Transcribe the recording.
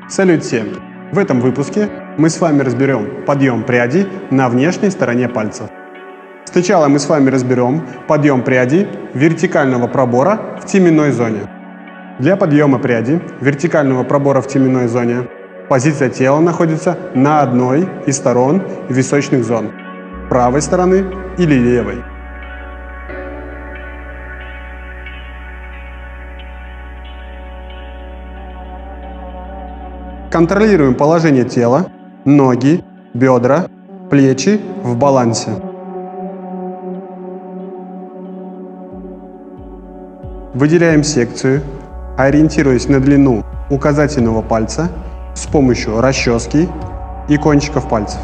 Салют всем! В этом выпуске мы с вами разберем подъем пряди на внешней стороне пальца. Сначала мы с вами разберем подъем пряди вертикального пробора в теменной зоне. Для подъема пряди вертикального пробора в теменной зоне позиция тела находится на одной из сторон височных зон – правой стороны или левой. Контролируем положение тела, ноги, бедра, плечи в балансе. Выделяем секцию, ориентируясь на длину указательного пальца с помощью расчески и кончиков пальцев.